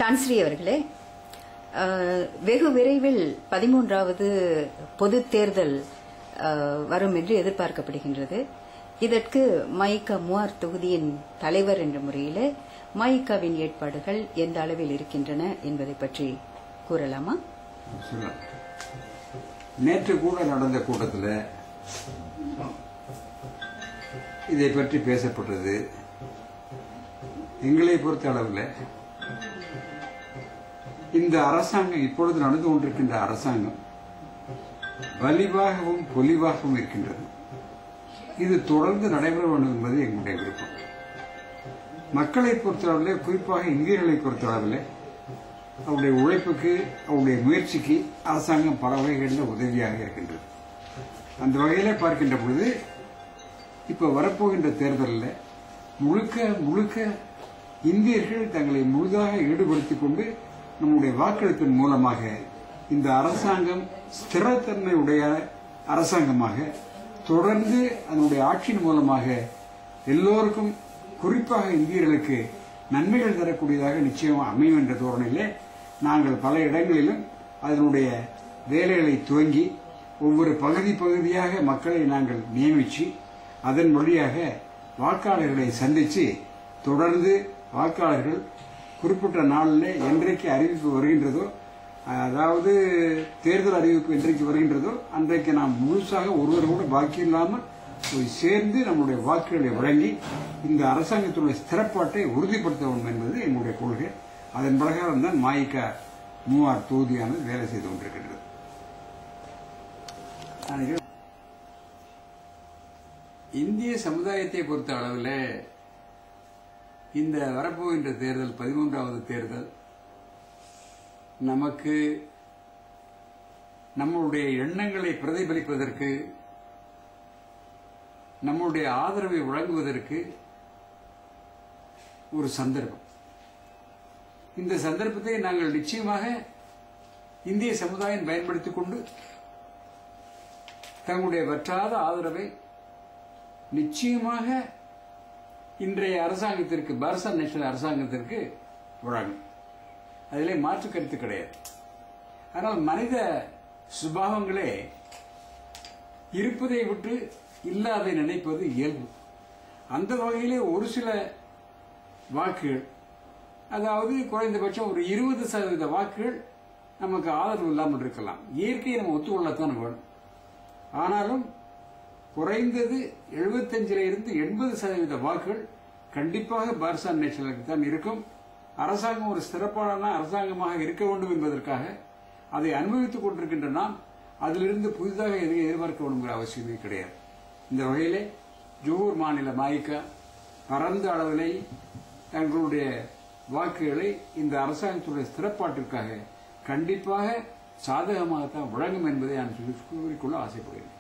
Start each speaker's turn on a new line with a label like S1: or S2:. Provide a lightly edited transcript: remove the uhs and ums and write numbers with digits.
S1: Tan Sri அவர்களே, வெகு விரைவில் 13வது பொதுத் தேர்தல் வரும் என்று எதிர்பார்க்கப்படுகின்றது. இதற்கு மயிக மூவார் தொகுதியின் தலைவர் என்ற முறையில் மயிகவின் ஏற்பாடுகள் எந்த அளவில் இருக்கின்றன என்பதை பற்றி கூறலாமா?
S2: நேற்று கூட நடந்த கூட்டத்தில் இதை பற்றி பேசப்பட்டது. எங்களை பொறுத்த அளவில் இந்த அரசாங்கம், இப்பொழுது நடந்து கொண்டிருக்கின்ற அரசாங்கம் வலிவாகவும் பொலிவாகவும் இருக்கின்றது. இது தொடர்ந்து நடைபெற வேண்டும் என்பது எங்களுடைய விருப்பம். மக்களை பொறுத்தளவில், குறிப்பாக இந்தியர்களை பொறுத்தளவில் அவருடைய உழைப்புக்கு, அவருடைய முயற்சிக்கு அரசாங்கம் பல வகைகளில் உதவியாக இருக்கின்றது. அந்த வகையில் பார்க்கின்ற பொழுது இப்ப வரப்போகின்ற தேர்தலில் முழுக்க இந்தியர்கள் தங்களை முழுதாக ஈடுபடுத்திக் கொண்டு நம்முடைய வாக்களிப்பின் மூலமாக இந்த அரசாங்கம் ஸ்திரத்தன்மை உடைய அரசாங்கமாக தொடர்ந்து அதனுடைய ஆட்சியின் மூலமாக எல்லோருக்கும், குறிப்பாக இந்தியர்களுக்கு நன்மைகள் தரக்கூடியதாக நிச்சயம் அமையும் என்ற தோரணையிலே நாங்கள் பல இடங்களிலும் அதனுடைய வேலைகளை துவங்கி ஒவ்வொரு பகுதியாக மக்களை நாங்கள் நியமித்து அதன் வழியாக வாக்காளர்களை சந்தித்து தொடர்ந்து வாக்காளர்கள் குறிப்பிட்ட நாளில் என்றைக்கு அறிவிப்பு வருகின்றதோ, அதாவது தேர்தல் அறிவிப்பு என்றைக்கு வருகின்றதோ அன்றைக்கு நாம் முழுசாக ஒருவர் கூட பாக்கி இல்லாமல் போய் சேர்ந்து நம்முடைய வாக்குகளை வழங்கி இந்த அரசாங்கத்தினுடைய ஸ்திரப்பாட்டை உறுதிப்படுத்த வேண்டும் என்பது எங்களுடைய கொள்கை. அதன் பிரகாரம் தான் மயிக மூவார் தொகுதியானது வேலை செய்து கொண்டிருக்கின்றது. இந்திய சமுதாயத்தை பொறுத்த அளவில் இந்த வரப்போகின்ற தேர்தல், 13வது தேர்தல், நமக்கு நம்முடைய எண்ணங்களை பிரதிபலிப்பதற்கு, நம்முடைய ஆதரவை வழங்குவதற்கு ஒரு சந்தர்ப்பம். இந்த சந்தர்ப்பத்தை நாங்கள் நிச்சயமாக இந்திய சமுதாயம் பயன்படுத்திக் கொண்டு தங்களுடைய வற்றாத ஆதரவை நிச்சயமாக இன்றைய அரசாங்கத்திற்கு, பாரத நேஷனல் அரசாங்கத்திற்கு வழங்கும். அதிலே மாற்று கருத்து கிடையாது. ஆனால் மனித சுபாவங்களே இருப்பதை விட்டு இல்லாதை நினைப்பது இயல்பு. அந்த வகையிலே ஒரு சில வாக்குகள், அதாவது குறைந்தபட்சம் ஒரு 20% வாக்குகள் நமக்கு ஆதரவு இல்லாமல் இருக்கலாம். இயற்கையை நம்ம ஒத்துக்கொள்ளத்தான் வேணும். ஆனாலும் குறைந்தது 75% 80% வாக்குகள் கண்டிப்பாக பாரத நேஷனலுக்கு தான் இருக்கும். அரசாங்கம் ஒரு சிறப்பான அரசாங்கமாக இருக்க வேண்டும் என்பதற்காக அதை அனுபவித்துக் கொண்டிருக்கின்ற நாம் அதிலிருந்து புதிதாக எதையும் எதிர்பார்க்க வேண்டுங்கிற அவசியமே கிடையாது. இந்த வகையிலே ஜோகூர் மாநில மயிக பரந்த அளவிலே தங்களுடைய வாக்குகளை இந்த அரசாங்கத்துடைய ஸ்திரப்பாட்டிற்காக கண்டிப்பாக சாதகமாகத்தான் வழங்கும் என்பதை நான் கூறிக்கொள்ள ஆசைப்படுகிறேன்.